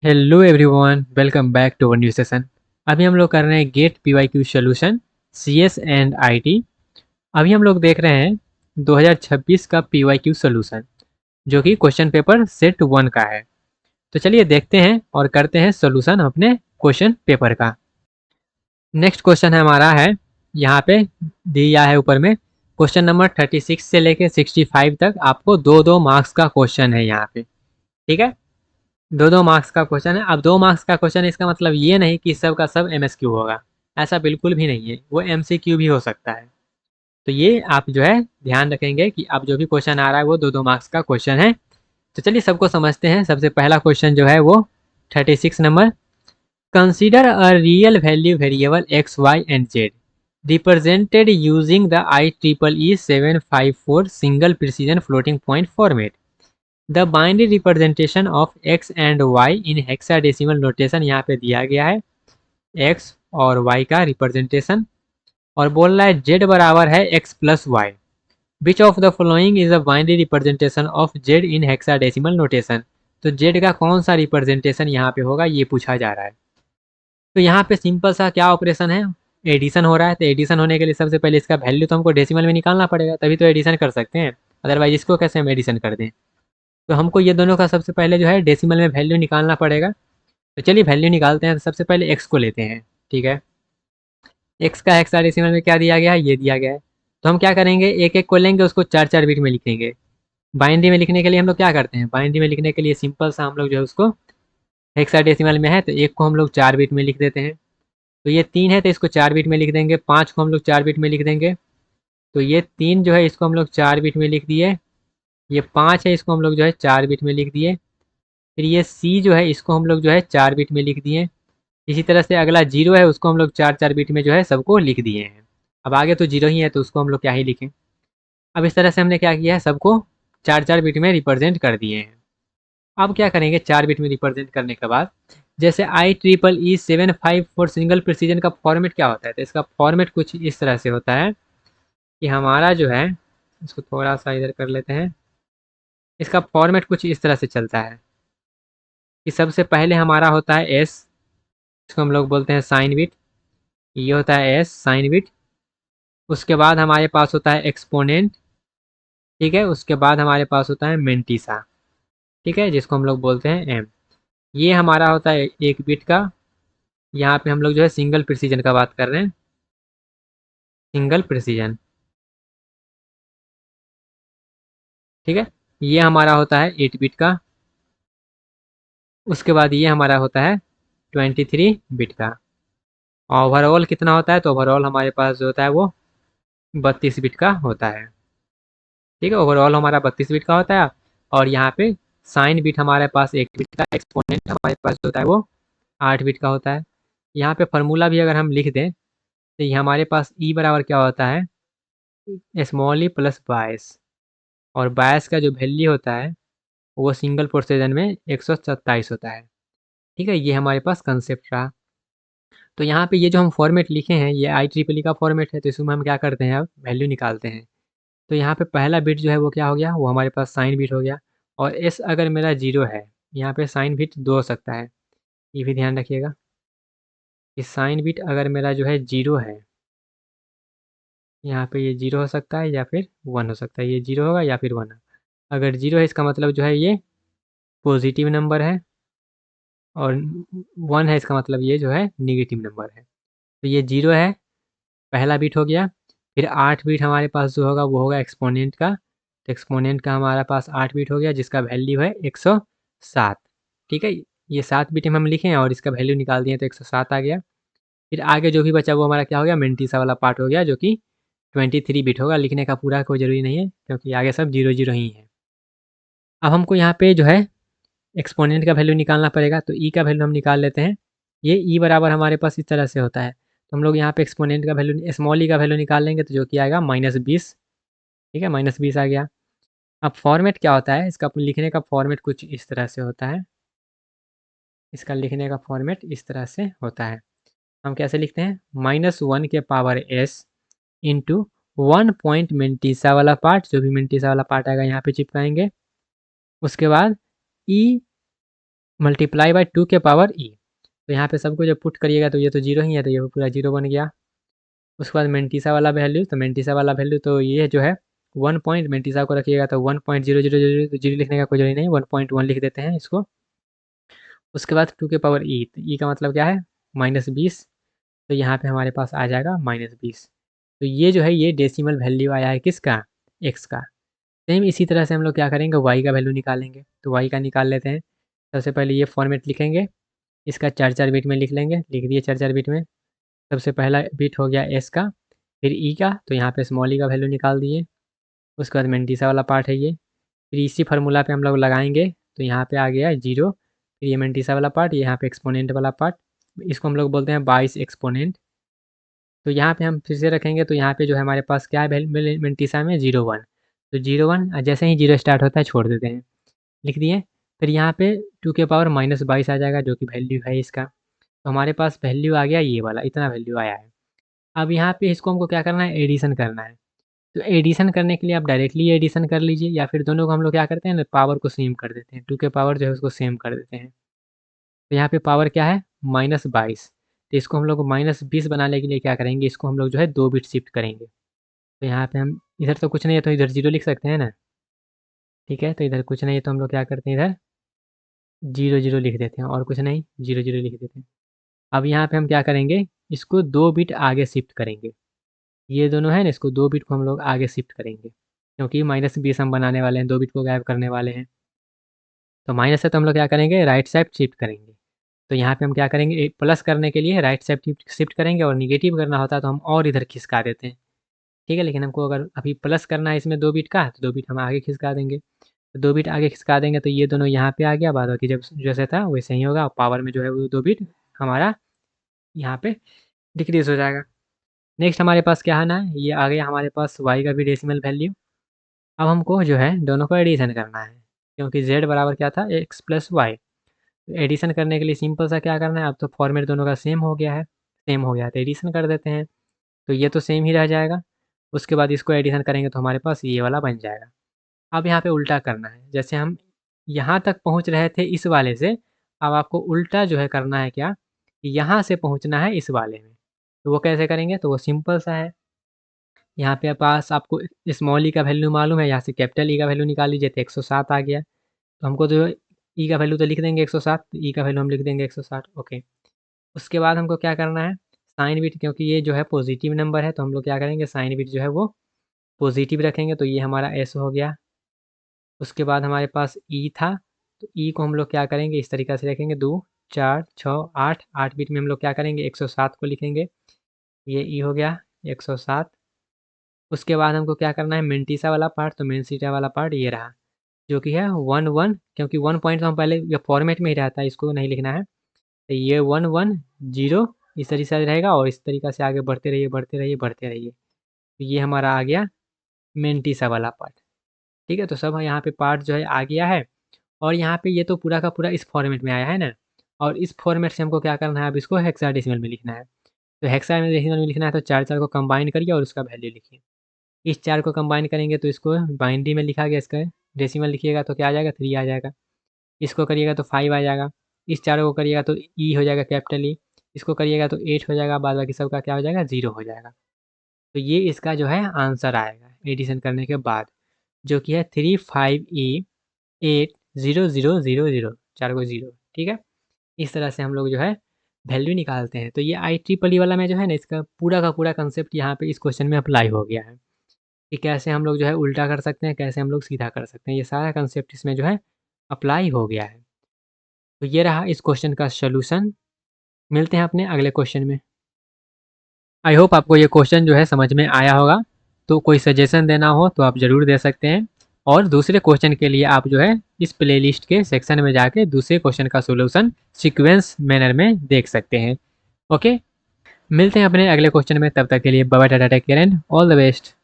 Hello everyone, welcome back to our new session. अभी हम लोग कर रहे हैं GATE PYQ solution CS and IT. अभी हम लोग देख रहे हैं 2026 का पीवाईक्यू सॉल्यूशन, जो कि क्वेश्चन पेपर सेट 1 का है। तो चलिए देखते हैं और करते हैं सॉल्यूशन अपने क्वेश्चन पेपर का। नेक्स्ट क्वेश्चन हमारा है, यहाँ पे दिया है ऊपर में, क्वेश्चन नंबर 36 से लेके 65 तक आपको दो दो मार्क्स का क्वेश्चन है यहाँ पे। ठीक है, दो दो मार्क्स का क्वेश्चन है। अब 2 मार्क्स का क्वेश्चन है, इसका मतलब ये नहीं कि सब का सब एमएसक्यू होगा, ऐसा बिल्कुल भी नहीं है, वो एमसीक्यू भी हो सकता है। तो ये आप जो है ध्यान रखेंगे कि आप जो भी क्वेश्चन आ रहा है वो दो दो मार्क्स का क्वेश्चन है। तो चलिए सबको समझते हैं। सबसे पहला क्वेश्चन जो है वो 36 number, consider a real value variable X Y and Z represented using the IEEE 754 single precision floating point format. The binary representation of X and Y in hexadecimal notation यहाँ पे दिया गया है, एक्स और Y का representation. और बोल रहा है जेड बराबर है X plus Y, which of the following is a binary representation of Z in hexadecimal notation. तो जेड का कौन सा रिप्रेजेंटेशन यहाँ पे होगा, ये पूछा जा रहा है। तो यहाँ पे सिंपल सा क्या ऑपरेशन है, एडिशन हो रहा है। तो एडिशन होने के लिए सबसे पहले इसका वैल्यू तो हमको डेसिमल में निकालना पड़ेगा, तभी तो एडिशन कर सकते हैं। अदरवाइज इसको कैसे हम एडिशन कर दें। तो हमको ये दोनों का सबसे पहले जो है डेसिमल में वैल्यू निकालना पड़ेगा। तो चलिए वैल्यू निकालते हैं। तो सबसे पहले एक्स को लेते हैं। ठीक है, एक्स का हेक्साडेसिमल में क्या दिया गया है, ये दिया गया है। तो हम क्या करेंगे, एक एक को लेंगे, उसको चार चार बिट में लिखेंगे। बाइनरी में लिखने के लिए हम लोग क्या करते हैं, बाइनरी में लिखने के लिए सिंपल सा हम लोग जो है उसको, हेक्साडेसिमल में है तो एक को हम लोग 4 बिट में लिख देते हैं। तो ये 3 है तो इसको 4 बिट में लिख देंगे। 5 को हम लोग 4 बिट में लिख देंगे। तो ये 3 जो है इसको हम लोग 4 बिट में लिख दिए। ये 5 है, इसको हम लोग जो है 4 बिट में लिख दिए। फिर ये सी जो है इसको हम लोग जो है 4 बिट में लिख दिए। इसी तरह से अगला जीरो है, उसको हम लोग चार चार बिट में जो है सबको लिख दिए हैं। अब आगे तो जीरो ही है तो उसको हम लोग क्या ही लिखें। अब इस तरह से हमने क्या किया है, सबको चार चार बिट में रिप्रेजेंट कर दिए हैं। अब क्या करेंगे, 4 बिट में रिप्रेजेंट करने के बाद, जैसे IEEE 754 सिंगल प्रिसीजन का फॉर्मेट क्या होता है, तो इसका फॉर्मेट कुछ इस तरह से होता है कि हमारा जो है, इसको थोड़ा सा इधर कर लेते हैं। इसका फॉर्मेट कुछ इस तरह से चलता है कि सबसे पहले हमारा होता है एस, इसको हम लोग बोलते हैं साइन बिट। ये होता है एस साइन बिट। उसके बाद हमारे पास होता है एक्सपोनेंट। ठीक है, उसके बाद हमारे पास होता है मेंटिसा। ठीक है, जिसको हम लोग बोलते हैं एम। ये हमारा होता है 1 बिट का। यहाँ पे हम लोग जो है सिंगल प्रिसीजन का बात कर रहे हैं, सिंगल प्रिसीजन। ठीक है, ये हमारा होता है 8 बिट का। उसके बाद ये हमारा होता है 23 बिट का। ओवरऑल कितना होता है, तो ओवरऑल हमारे पास जो होता है वो 32 बिट का होता है। ठीक है, ओवरऑल हमारा 32 बिट का होता है। और यहाँ पे साइन बिट हमारे पास 1 बिट का, एक्सपोनेंट हमारे पास होता है वो 8 बिट का होता है। यहाँ पे फार्मूला भी अगर हम लिख दें तो ये हमारे पास ई बराबर क्या होता है, स्मॉल ई प्लस 22। और 22 का जो वैल्यू होता है वो सिंगल प्रोसीजन में 127 होता है। ठीक है, ये हमारे पास कंसेप्ट रहा। तो यहाँ पे ये जो हम फॉर्मेट लिखे हैं ये IEEE का फॉर्मेट है, तो इसमें हम क्या करते हैं, अब वैल्यू निकालते हैं। तो यहाँ पे पहला बिट जो है वो क्या हो गया, वो हमारे पास साइन बिट हो गया। और एस अगर मेरा जीरो है, यहाँ पे साइन बिट 2 हो सकता है, ये भी ध्यान रखिएगा कि साइन बिट अगर मेरा जो है जीरो है, यहाँ पे ये जीरो हो सकता है या फिर 1 हो सकता है। ये जीरो होगा या फिर 1। अगर जीरो है इसका मतलब जो है ये पॉजिटिव नंबर है, और 1 है इसका मतलब ये जो है निगेटिव नंबर है। तो ये जीरो है, पहला बिट हो गया। फिर 8 बिट हमारे पास जो होगा वो होगा एक्सपोनेंट का। तो एक्सपोनेंट का हमारा पास 8 बिट हो गया, जिसका वैल्यू है 107। ठीक है, ये 7 बिट में हम लिखें और इसका वैल्यू निकाल दिए तो 107 आ गया। फिर आगे जो भी बचा वो हमारा क्या हो गया, मेंटीसा वाला पार्ट हो गया, जो कि 23 बिट होगा। लिखने का पूरा कोई ज़रूरी नहीं है क्योंकि आगे सब जीरो जीरो ही है। अब हमको यहाँ पे जो है एक्सपोनेंट का वैल्यू निकालना पड़ेगा, तो ई का वैल्यू हम निकाल लेते हैं। ये ई बराबर हमारे पास इस तरह से होता है। तो हम लोग यहाँ पे एक्सपोनेंट का वैल्यू, स्मॉल ई का वैल्यू निकाल लेंगे तो जो कि आएगा -20। ठीक है, -20 आ गया। अब फॉर्मेट क्या होता है, इसका लिखने का फॉर्मेट कुछ इस तरह से होता है। इसका लिखने का फॉर्मेट इस तरह से होता है। हम कैसे लिखते हैं, -1 के power S into 1 point mantissa वाला पार्ट, जो भी मेंटीसा वाला पार्ट आएगा यहाँ पे चिपकाएंगे। उसके बाद ई मल्टीप्लाई बाय 2 के पावर ई। तो यहाँ पे सबको जब पुट करिएगा तो ये तो जीरो ही है, तो ये पूरा जीरो बन गया। उसके बाद मेंटिसा वाला वैल्यू, तो मेंटिसा वाला वैल्यू तो ये जो है 1 पॉइंट, मेंटिसा को रखिएगा तो 1.000, तो जीरो लिखने का कोई जरूरी नहीं, 1.1 लिख देते हैं इसको। उसके बाद 2 के पावर ई, तो ई का मतलब क्या है -20, तो यहाँ पे हमारे पास आ जाएगा -20। तो ये जो है ये डेसिमल वैल्यू आया है किसका, एक्स का। सेम इसी तरह से हम लोग क्या करेंगे, वाई का वैल्यू निकालेंगे। तो वाई का निकाल लेते हैं। सबसे पहले ये फॉर्मेट लिखेंगे, इसका 4-4 बिट में लिख लेंगे, लिख दिए 4-4 बिट में। सबसे पहला बिट हो गया एस का, फिर ई का, तो यहाँ पे स्मॉल ई का वैल्यू निकाल दिए। उसके बाद मेंटिसा वाला पार्ट है ये, फिर इसी फार्मूला पे हम लोग लगाएंगे, तो यहाँ पे आ गया जीरो। फिर ये मेंटिसा वाला पार्ट, यहाँ पे एक्सपोनेंट वाला पार्ट, इसको हम लोग बोलते हैं 22 एक्सपोनेंट। तो यहाँ पे हम फिर से रखेंगे, तो यहाँ पे जो है हमारे पास क्या है मेंटिसा में 0-1, तो 0-1 जैसे ही जीरो स्टार्ट होता है छोड़ देते हैं, लिख दिए। फिर यहाँ पे 2 के पावर -22 आ जाएगा, जो कि वैल्यू है इसका। तो हमारे पास वैल्यू आ गया ये वाला, इतना वैल्यू आया है। अब यहाँ पे इसको हमको क्या करना है, एडिशन करना है। तो एडिशन करने के लिए आप डायरेक्टली एडिशन कर लीजिए, या फिर दोनों को हम लोग क्या करते हैं ना, पावर को सेम कर देते हैं, 2 के पावर जो है उसको सेम कर देते हैं। तो यहाँ पे पावर क्या है -22, तो इसको हम लोग -20 बनाने के लिए क्या करेंगे, इसको हम लोग जो है 2 बिट शिफ्ट करेंगे। तो यहाँ पे हम इधर तो कुछ नहीं है तो इधर 0 लिख सकते हैं ना, ठीक है। तो इधर कुछ नहीं है तो हम लोग क्या करते हैं, इधर 0-0 लिख देते हैं, और कुछ नहीं 0-0 लिख देते हैं। अब यहाँ पे हम क्या करेंगे, इसको 2 बिट आगे शिफ्ट करेंगे। ये दोनों है ना, इसको 2 बिट को हम लोग आगे शिफ्ट करेंगे, क्योंकि -20 हम बनाने वाले हैं, 2 बिट को गायब करने वाले हैं। तो माइनस है तो हम लोग क्या करेंगे, राइट साइड शिफ्ट करेंगे। तो यहाँ पे हम क्या करेंगे, प्लस करने के लिए राइट साइड शिफ्ट करेंगे, और निगेटिव करना होता है तो हम और इधर खिसका देते हैं, ठीक है। लेकिन हमको अगर अभी प्लस करना है इसमें 2 बिट का, तो 2 बिट हम आगे खिसका देंगे। तो 2 बिट आगे खिसका देंगे तो ये दोनों यहाँ पे आ गया, बाद बाकी जब जैसे था वैसे ही होगा, और पावर में जो है वो 2 बिट हमारा यहाँ पे डिक्रीज हो जाएगा। नेक्स्ट हमारे पास क्या आना है, ये आ गया हमारे पास वाई का भी डेसिमल वैल्यू। अब हमको जो है दोनों को एडिशन करना है, क्योंकि z बराबर क्या था, x प्लस वाई। एडिशन करने के लिए सिंपल सा क्या करना है, अब तो फॉर्मेट दोनों का सेम हो गया है, सेम हो गया है तो एडिशन कर देते हैं। तो ये तो सेम ही रह जाएगा। उसके बाद इसको एडिशन करेंगे तो हमारे पास ये वाला बन जाएगा। अब यहाँ पे उल्टा करना है, जैसे हम यहाँ तक पहुँच रहे थे इस वाले से, अब आपको उल्टा जो है करना है क्या, यहाँ से पहुँचना है इस वाले में। तो वो कैसे करेंगे, तो वो सिंपल सा है। यहाँ पे पास आपको स्मॉल ई का वैल्यू मालूम है, यहाँ से कैपिटल ई का वैल्यू निकाल लीजिए, तो 107 आ गया। तो हमको तो ई का वैल्यू तो लिख देंगे 107, तो ई का वैल्यू हम लिख देंगे 160, ओके। उसके बाद हमको क्या करना है, साइन बिट, क्योंकि ये जो है पॉजिटिव नंबर है तो हम लोग क्या करेंगे, साइन बिट जो है वो पॉजिटिव रखेंगे, तो ये हमारा एस हो गया। उसके बाद हमारे पास ई था, तो ई को हम लोग क्या करेंगे, इस तरीक़े से रखेंगे 2 4 6 8, 8 बिट में हम लोग क्या करेंगे 107 को लिखेंगे, ये ई हो गया 107। उसके बाद हमको क्या करना है, मेंटिसा वाला पार्ट, तो मेंटिसा वाला पार्ट ये रहा, जो कि है 1-1, क्योंकि 1 पॉइंट तो हम पहले ये फॉर्मेट में ही रहता है, इसको नहीं लिखना है। तो ये 1-1-0 इस तरीके से रहेगा, और इस तरीक़े से आगे बढ़ते रहिए बढ़ते रहिए बढ़ते रहिए। तो ये हमारा आ गया मेंटिसा वाला पार्ट, ठीक है। तो सब यहाँ पे पार्ट जो है आ गया है, और यहाँ पे ये तो पूरा का पूरा इस फॉर्मेट में आया है ना, और इस फॉर्मेट से हमको क्या करना है, अब इसको हेक्साडेसिमल में लिखना है। तो हेक्साडेसिमल में लिखना है तो 4-4 को कंबाइन करिए और उसका वैल्यू लिखिए। इस 4 को कंबाइन करेंगे तो इसको बाइनरी में लिखा गया, इसका डेसिमल लिखिएगा तो क्या आ जाएगा, 3 आ जाएगा। इसको करिएगा तो 5 आ जाएगा। इस चारों को करिएगा तो ई हो जाएगा, कैपिटल ई। इसको करिएगा तो 8 हो जाएगा, बाद बाकी सबका क्या हो जाएगा, 0 हो जाएगा। तो ये इसका जो है आंसर आएगा एडिशन करने के बाद, जो कि है 35E80000, चार को 0, ठीक है। इस तरह से हम लोग जो है वैल्यू निकालते हैं। तो ये IEEE वाला में जो है ना, इसका पूरा का पूरा कंसेप्ट यहाँ पे इस क्वेश्चन में अप्लाई हो गया है, कि कैसे हम लोग जो है उल्टा कर सकते हैं, कैसे हम लोग सीधा कर सकते हैं, ये सारा कंसेप्ट इसमें जो है अप्लाई हो गया है। तो ये रहा इस क्वेश्चन का सॉल्यूशन। मिलते हैं अपने अगले क्वेश्चन में। आई होप आपको ये क्वेश्चन जो है समझ में आया होगा। तो कोई सजेशन देना हो तो आप ज़रूर दे सकते हैं, और दूसरे क्वेश्चन के लिए आप जो है इस प्लेलिस्ट के सेक्शन में जाके दूसरे क्वेश्चन का सॉल्यूशन सीक्वेंस मैनर में देख सकते हैं। ओके, मिलते हैं अपने अगले क्वेश्चन में, तब तक के लिए bye bye, tata, take care and all the best.